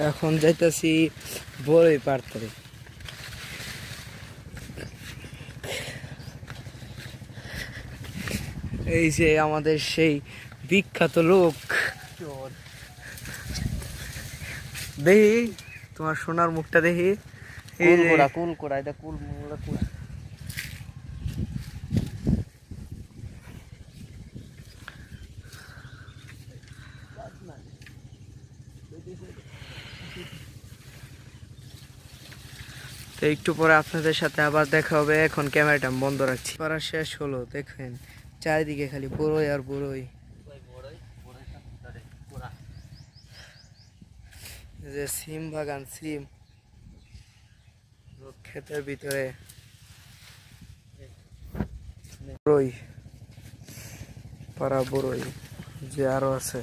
এখন যাইতাছি বড়ই পারতে। এই যে আমাদের সেই বিখ্যাত লোক, দেখি তোমার সোনার মুখটা দেখি। এই যে কুল কোড়া এটা কুল কোড়া। তো একটু পরে আপনাদের সাথে আবার দেখা হবে। এখন ক্যামেরাটা বন্ধ রাখছি। করা শেষ হলো, দেখেন চারিদিকে খালি বড়ই আর বড়ই। যে সিম বাগান, সিম ক্ষেতের ভিতরে বড়ই পাড়া, বড়ই যে আরো আছে।